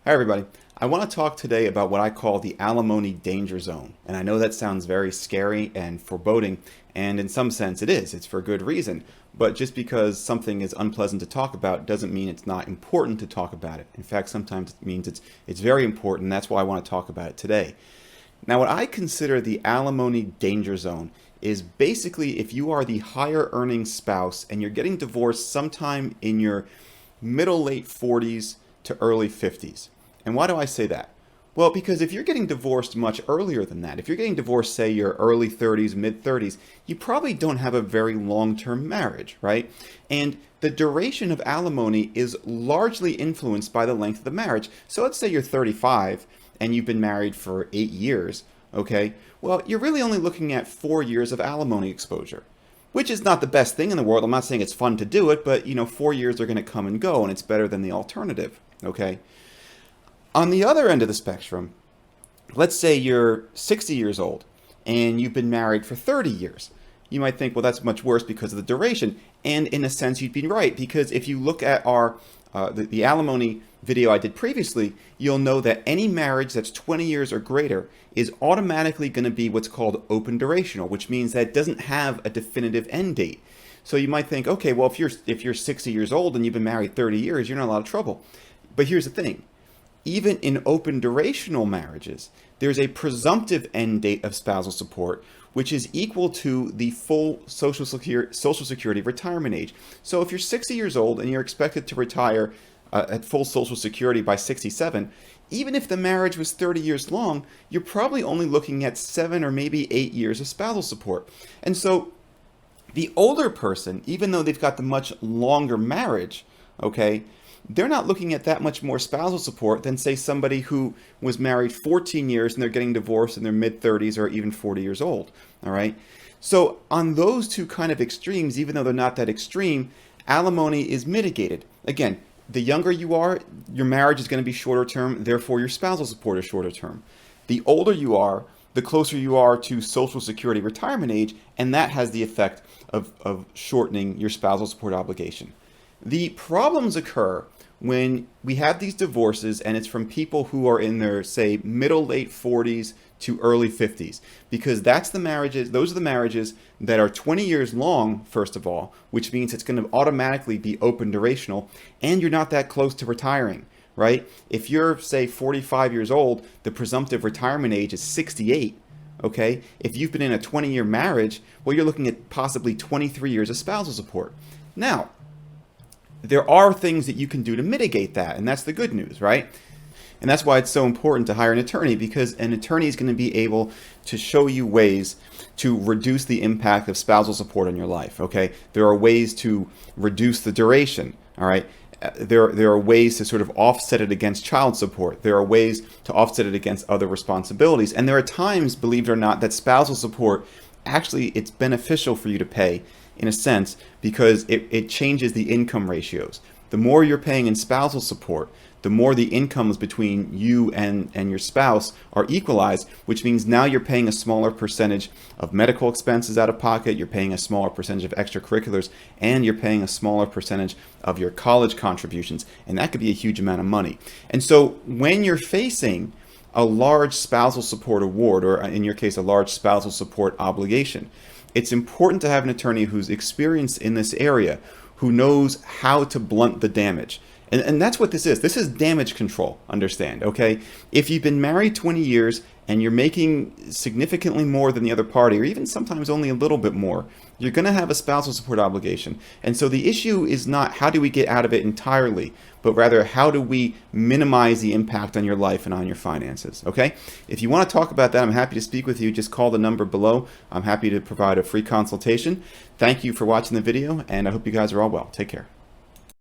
Hi everybody. I want to talk today about what I call the alimony danger zone. And I know that sounds very scary and foreboding, and in some sense it is. It's for good reason. But just because something is unpleasant to talk about doesn't mean it's not important to talk about it. In fact, sometimes it means it's very important, and that's why I want to talk about it today. Now, what I consider the alimony danger zone is basically if you are the higher earning spouse and you're getting divorced sometime in your middle late 40s to early 50s. And why do I say that? Well, because if you're getting divorced much earlier than that, if you're getting divorced, say, your early 30s, mid 30s, you probably don't have a very long-term marriage, right? And the duration of alimony is largely influenced by the length of the marriage. So let's say you're 35 and you've been married for 8 years, okay? Well, you're really only looking at 4 years of alimony exposure, which is not the best thing in the world. I'm not saying it's fun to do it, but 4 years are going to come and go, and it's better than the alternative, okay? On the other end of the spectrum, let's say you're 60 years old and you've been married for 30 years. You might think, well, that's much worse because of the duration. And in a sense, you'd be right, because if you look at the alimony video I did previously, you'll know that any marriage that's 20 years or greater is automatically going to be what's called open durational, which means that it doesn't have a definitive end date. So you might think, okay, well, if you're 60 years old and you've been married 30 years, you're not in a lot of trouble. But here's the thing. Even in open durational marriages, there's a presumptive end date of spousal support, which is equal to the full Social Security retirement age. So if you're 60 years old and you're expected to retire at full Social Security by 67, even if the marriage was 30 years long, you're probably only looking at 7 or maybe 8 years of spousal support. And so the older person, even though they've got the much longer marriage, okay, they're not looking at that much more spousal support than, say, somebody who was married 14 years and they're getting divorced in their mid-30s or even 40 years old, all right? So on those two kind of extremes, even though they're not that extreme, alimony is mitigated. Again, the younger you are, your marriage is going to be shorter term, therefore your spousal support is shorter term. The older you are, the closer you are to Social Security retirement age, and that has the effect of shortening your spousal support obligation. The problems occur when we have these divorces and it's from people who are in their, say, middle late 40s to early 50s, because those are the marriages that are 20 years long, first of all, which means it's going to automatically be open durational, and you're not that close to retiring, right? If you're, say, 45 years old, the presumptive retirement age is 68. Okay, if you've been in a 20-year marriage, well, you're looking at possibly 23 years of spousal support. Now, there are things that you can do to mitigate that, and that's the good news, right? And that's why it's so important to hire an attorney, because an attorney is going to be able to show you ways to reduce the impact of spousal support on your life, okay? There are ways to reduce the duration, all right? There are ways to sort of offset it against child support. There are ways to offset it against other responsibilities. And there are times, believe it or not, that spousal support, actually, it's beneficial for you to pay, in a sense, because it changes the income ratios. The more you're paying in spousal support, the more the incomes between you and your spouse are equalized, which means now you're paying a smaller percentage of medical expenses out of pocket, you're paying a smaller percentage of extracurriculars, and you're paying a smaller percentage of your college contributions, and that could be a huge amount of money. And so when you're facing a large spousal support award, or in your case, a large spousal support obligation, it's important to have an attorney who's experienced in this area, who knows how to blunt the damage. And that's what this is. This is damage control, understand, okay? If you've been married 20 years and you're making significantly more than the other party, or even sometimes only a little bit more, you're going to have a spousal support obligation. And so the issue is not how do we get out of it entirely, but rather how do we minimize the impact on your life and on your finances, okay? If you want to talk about that, I'm happy to speak with you. Just call the number below. I'm happy to provide a free consultation. Thank you for watching the video, and I hope you guys are all well. Take care.